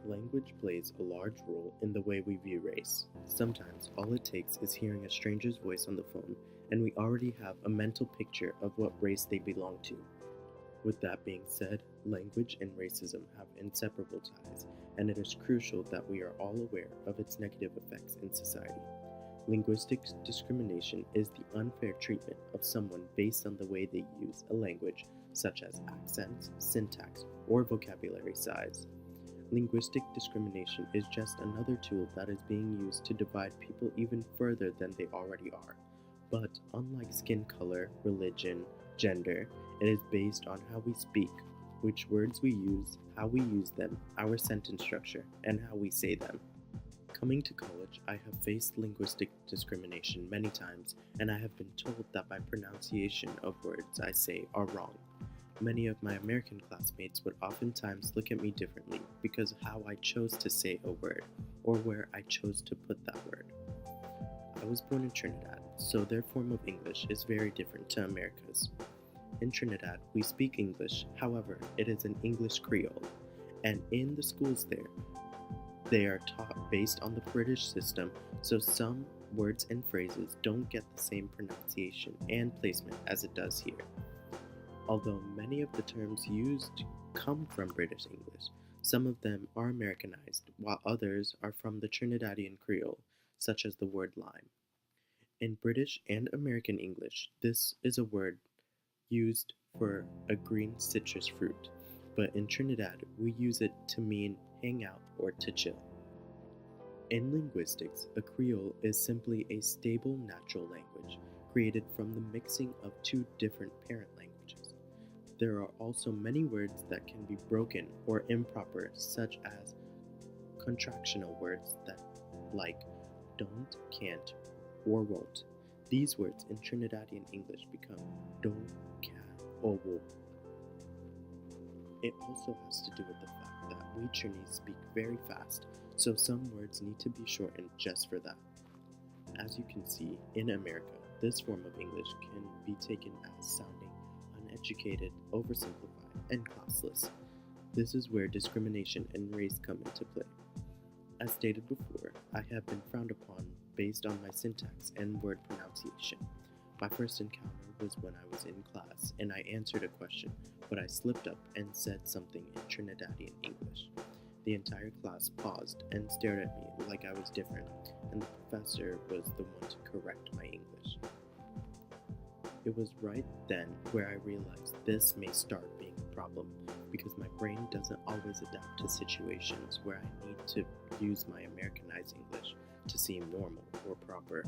Language plays a large role in the way we view race. Sometimes all it takes is hearing a stranger's voice on the phone, and we already have a mental picture of what race they belong to. With that being said, language and racism have inseparable ties, and it is crucial that we are all aware of its negative effects in society. Linguistic discrimination is the unfair treatment of someone based on the way they use a language, such as accents, syntax, or vocabulary size. Linguistic discrimination is just another tool that is being used to divide people even further than they already are. But unlike skin color, religion, gender, it is based on how we speak, which words we use, how we use them, our sentence structure, and how we say them. Coming to college, I have faced linguistic discrimination many times, and I have been told that my pronunciation of words I say are wrong. Many of my American classmates would oftentimes look at me differently because of how I chose to say a word, or where I chose to put that word. I was born in Trinidad, so their form of English is very different to America's. In Trinidad, we speak English, however, it is an English Creole, and in the schools there, they are taught based on the British system, so some words and phrases don't get the same pronunciation and placement as it does here. Although many of the terms used come from British English, some of them are Americanized, while others are from the Trinidadian Creole, such as the word lime. In British and American English, this is a word used for a green citrus fruit, but in Trinidad, we use it to mean hang out or to chill. In linguistics, a Creole is simply a stable natural language created from the mixing of two different parent languages. There are also many words that can be broken or improper, such as contractional words that like don't, can't, or won't. These words in Trinidadian English become don't, can, or will. It also has to do with the fact that we Trinis speak very fast, so some words need to be shortened just for that. As you can see, in America, this form of English can be taken as sounding uneducated, oversimplified, and classless. This is where discrimination and race come into play. As stated before, I have been frowned upon based on my syntax and word pronunciation. My first encounter was when I was in class and I answered a question, but I slipped up and said something in Trinidadian English. The entire class paused and stared at me like I was different, and the professor was the one to correct my English. It was right then where I realized this may start being a problem because my brain doesn't always adapt to situations where I need to use my Americanized English to seem normal or proper.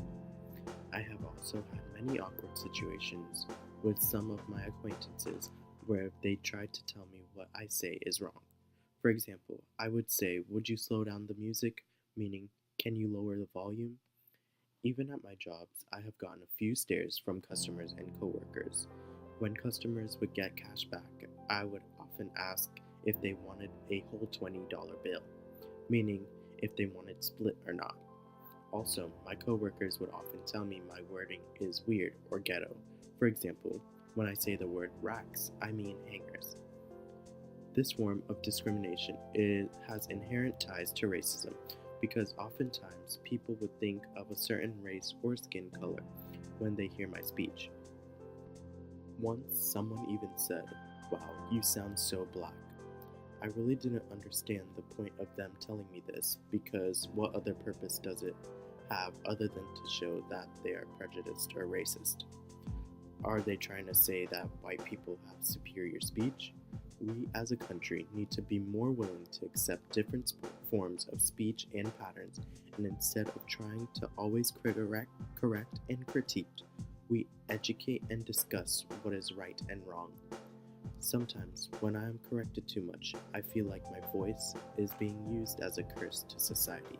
I have also had many awkward situations with some of my acquaintances where they tried to tell me what I say is wrong. For example, I would say, "Would you slow down the music?" meaning, "Can you lower the volume?" Even at my jobs, I have gotten a few stares from customers and coworkers. When customers would get cash back, I would often ask if they wanted a whole $20 bill, meaning if they wanted split or not. Also, my coworkers would often tell me my wording is weird or ghetto. For example, when I say the word racks, I mean hangers. This form of discrimination has inherent ties to racism because oftentimes people would think of a certain race or skin color when they hear my speech. Once someone even said, "Wow, you sound so black." I really didn't understand the point of them telling me this because what other purpose does it have other than to show that they are prejudiced or racist? Are they trying to say that white people have superior speech? We as a country need to be more willing to accept different forms of speech and patterns, and instead of trying to always correct and critique, we educate and discuss what is right and wrong. Sometimes, when I am corrected too much, I feel like my voice is being used as a curse to society.